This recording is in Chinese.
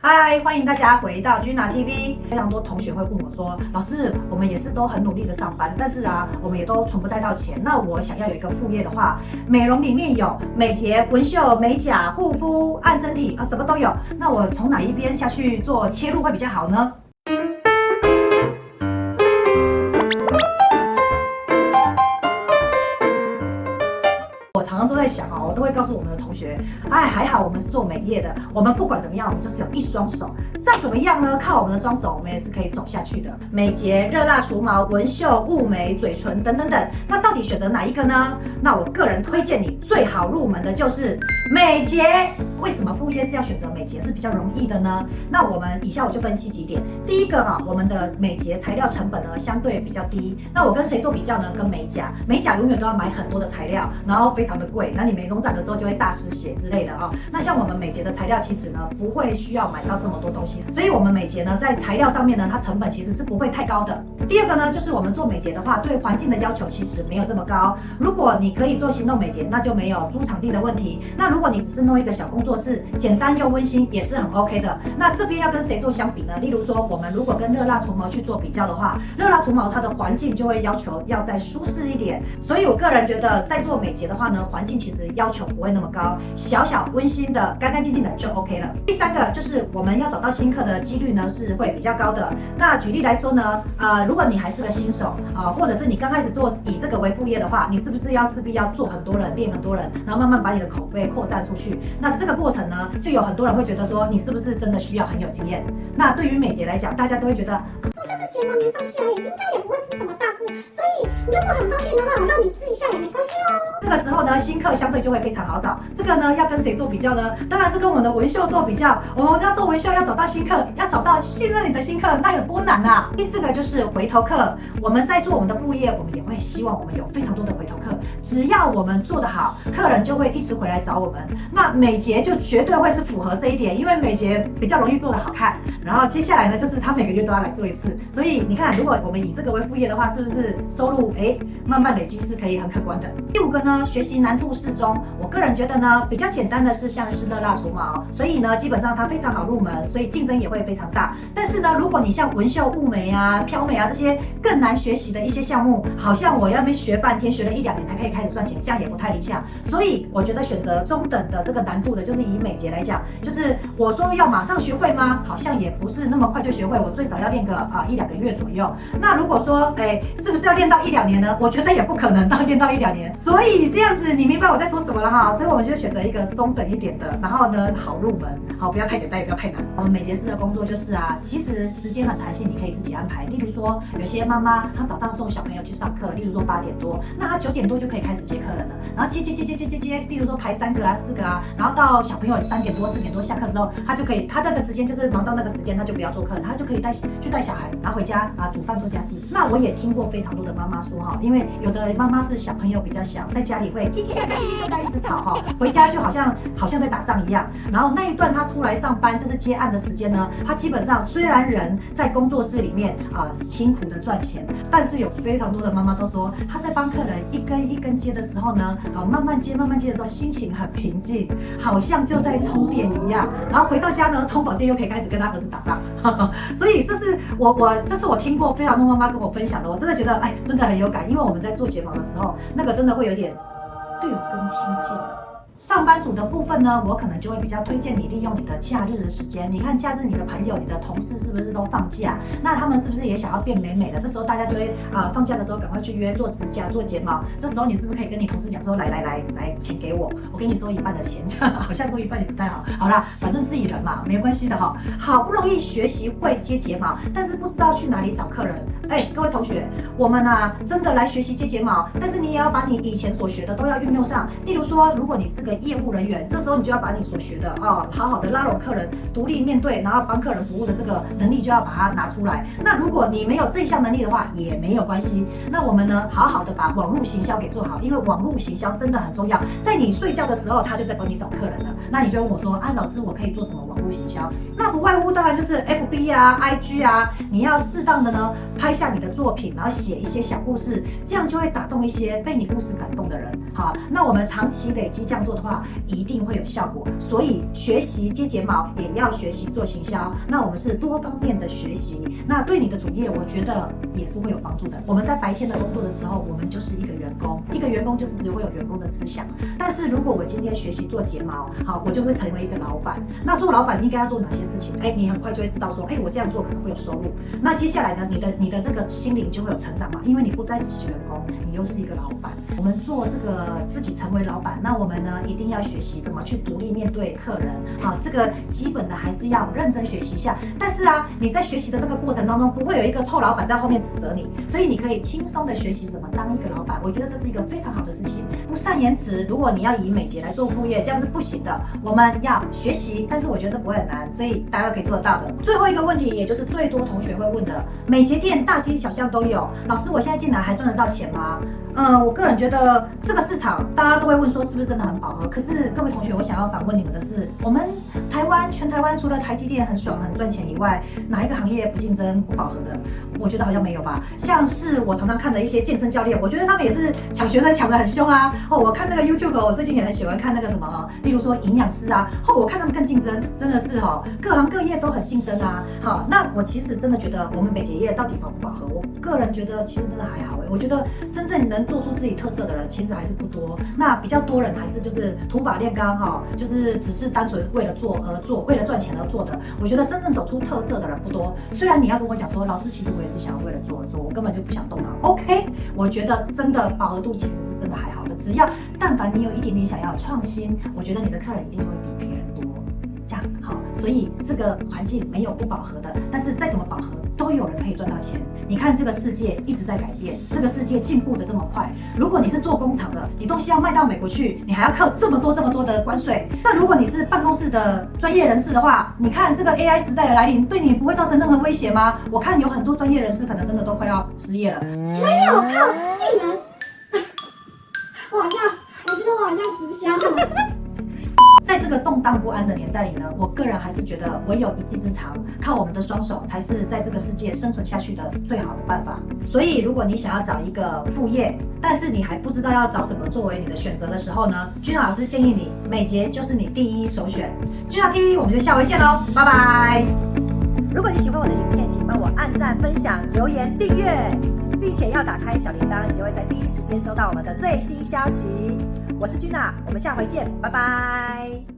嗨，欢迎大家回到 Gina TV。非常多同学会问我说，老师，我们也是都很努力的上班，但是啊，我们也都存不太到钱。那我想要有一个副业的话，美容里面有美睫、纹绣、美甲、护肤、按身体啊，什么都有。那我从哪一边下去做切入会比较好呢？我常常都在想我都会告诉我们的同学，还好我们是做美业的，我们不管怎么样，我们就是有一双手，再怎么样呢，靠我们的双手，我们也是可以走下去的。美睫、热蜡除毛、纹绣、雾眉、嘴唇等等等，那到底选择哪一个呢？那我个人推荐你最好入门的就是美睫。为什么副业是要选择美睫是比较容易的呢？那我们以下我就分析几点。第一个我们的美睫材料成本呢相对比较低。那我跟谁做比较呢？跟美甲，美甲永远都要买很多的材料，然后非常的贵，那你美容展的时候就会大失血之类的那像我们美睫的材料其实呢不会需要买到这么多东西，所以我们美睫呢在材料上面呢它成本其实是不会太高的。第二个呢就是我们做美睫的话，对环境的要求其实没有这么高。如果你可以做行动美睫，那就没有租场地的问题。那如果你只是弄一个小工作室，简单又温馨，也是很 OK 的。那这边要跟谁做相比呢？例如说我们如果跟热蜡除毛去做比较的话，热蜡除毛它的环境就会要求要再舒适一点，所以我个人觉得在做美睫的话呢，环境其实要求不会那么高，小小温馨的、干干净净的就 OK 了。第三个就是我们要找到新客的几率呢是会比较高的。那举例来说呢，如果你还是个新手或者是你刚开始做以这个为副业的话，你是不是势必要做很多人、练很多人，然后慢慢把你的口碑扩散出去？那这个过程呢，就有很多人会觉得说你是不是真的需要很有经验？那对于美睫来讲，大家都会觉得我就是睫毛粘上去而已，应该也不会出什么大事，所以如果很方便的话，我让你试一下也没关系哦。这个时候呢，新客相对就会非常好找。这个呢，要跟谁做比较呢？当然是跟我们的纹绣做比较。我们要做纹绣，要找到新客，要找到信任你的新客，那有多难啊？第四个就是回头客。我们在做我们的副业，我们也会希望我们有非常多的回头客。只要我们做得好，客人就会一直回来找我们。那美睫就绝对会是符合这一点，因为美睫比较容易做得好看。然后接下来呢，就是他每个月都要来做一次。所以你看，如果我们以这个为副业的话，是不是收入慢慢累积是可以很可观的？第五个呢，学习难度适中。我个人觉得呢，比较简单的是像是热蜡除毛，所以呢，基本上它非常好入门，所以竞争也会非常大。但是呢，如果你像纹绣、雾眉啊、飘美啊这些更难学习的一些项目，好像我要学半天，学了1-2年才可以开始赚钱，这样也不太理想。所以我觉得选择中等的这个难度的，就是以美睫来讲，就是我说要马上学会吗？好像也不是那么快就学会，我最少要练个1-2个月左右。那如果说是不是要练到1-2年呢？我觉得也不可能练到1-2年。所以这样子，你明白我在说什么了哈？所以我们就选择一个中等一点的，然后呢好入门，好不要太简单，也不要太难。我们美睫师的工作就是其实时间很弹性，你可以自己安排。例如说，有些妈妈她早上送小朋友去上课，例如说8点多，那她9点多就可以开始接客人了，然后接，例如说排3个4个然后到小朋友3点多4点多下课之后，她就可以，她那个时间就是忙到那个时间，她就不要做客人，她就可以去带小孩，然后回家煮饭做家事。那我也听过非常多的妈妈说因为有的妈妈是小朋友比较小，在家里会叽叽喳喳一直吵回家就好像在打仗一样。然后那一段她出来上班就是接案的时间呢，她基本上虽然人在工作室里面辛苦的赚钱，但是有非常多的妈妈都说，她在帮客人一根一根接的时候呢，慢慢接的时候心情很平静，好像就在充电一样。然后回到家呢，充饱电又可以开始跟她儿子打仗。所以这是我听过非常多妈妈跟我分享的，我真的觉得真的很有感，因为我们在做睫毛的时候，那个真的会有点六根清净。上班族的部分呢，我可能就会比较推荐你利用你的假日的时间。你看假日你的朋友、你的同事是不是都放假？那他们是不是也想要变美美的？这时候大家就会放假的时候赶快去约做指甲、做睫毛。这时候你是不是可以跟你同事讲说，来，钱给我，我给你收1半的钱，好像收1半也不太好。好啦，反正自己人嘛，没关系的好不容易学习会接睫毛，但是不知道去哪里找客人。各位同学，我们真的来学习接睫毛，但是你也要把你以前所学的都要运用上。例如说，如果你是个业务人员，这时候你就要把你所学的好好的拉拢客人，独立面对，然后帮客人服务的这个能力就要把它拿出来。那如果你没有这一项能力的话，也没有关系。那我们呢，好好的把网络行销给做好，因为网络行销真的很重要。在你睡觉的时候，他就在帮你找客人了。那你就问我说，老师，我可以做什么网络行销？那不外乎当然就是 FB IG 你要适当的呢拍下你的作品，然后写一些小故事，这样就会打动一些被你故事感动的人。好，那我们长期累积这样做的话，一定会有效果。所以学习接睫毛也要学习做行销，那我们是多方面的学习，那对你的主业我觉得也是会有帮助的。我们在白天的工作的时候，我们就是一个员工，一个员工就是只会有员工的思想。但是如果我今天学习做睫毛，好，我就会成为一个老板。那做老板应该要做哪些事情？你很快就会知道说，我这样做可能会有收入。那接下来呢，你的这个心灵就会有成长嘛，因为你不再只是员工，你又是一个老板。我们做这个自己成为老板，那我们呢一定要学习怎么去独立面对客人。好，这个基本的还是要认真学习一下。但是啊，你在学习的这个过程当中，不会有一个臭老板在后面指责你，所以你可以轻松的学习怎么当一个老板。我觉得这是一个非常好的事情。不善言辞，如果你要以美睫来做副业，这样是不行的。我们要学习，但是我觉得不会很难，所以大家都可以做得到的。最后一个问题，也就是最多同学会问的，美睫店大街小巷都有，老师我现在进来还赚得到钱吗？我个人觉得这个市场大家都会问说是不是真的很饱和？可是各位同学，我想要反问你们的是，我们全台湾除了台积电很爽很赚钱以外，哪一个行业不竞争不饱和的？我觉得好像没有吧。像是我常常看的一些健身教练，我觉得他们也是抢学生抢得很凶啊。我看那个 YouTube， 我最近也很喜欢看那个什么，例如说营养师啊，我看他们更竞争，真的是各行各业都很竞争啊。好，那我其实真的觉得我们美睫业到底饱不饱和？我个人觉得其实真的还好我觉得真正能做出自己特色的人其实还是不多。那比较多人还是就是土法炼钢就是只是单纯为了做而做，为了赚钱而做的。我觉得真正走出特色的人不多。虽然你要跟我讲说，老师其实我也是想要为了做而做，我根本就不想动脑。OK， 我觉得真的饱和度其实是真的还好的，只要但凡你有一点点想要创新，我觉得你的客人一定会比别人多。这样好，所以这个环境没有不饱和的，但是再怎么饱和，都有人可以赚到钱。你看这个世界一直在改变，这个世界进步的这么快。如果你是做工厂的，你东西要卖到美国去，你还要扣这么多的关税。那如果你是办公室的专业人士的话，你看这个 AI 时代的来临，对你不会造成任何威胁吗？我看有很多专业人士可能真的都快要失业了。没有靠技能，我觉得我好像直销。在这个动荡不安的年代里呢，我个人还是觉得唯有一技之长，靠我们的双手才是在这个世界生存下去的最好的办法。所以，如果你想要找一个副业，但是你还不知道要找什么作为你的选择的时候呢，Gina 老师建议你，美睫就是你第一首选。Gina TV， 我们就下回见喽，拜拜。如果你喜欢我的影片，请帮我按赞、分享、留言、订阅，并且要打开小铃铛，你就会在第一时间收到我们的最新消息。我是Gina，我们下回见，拜拜。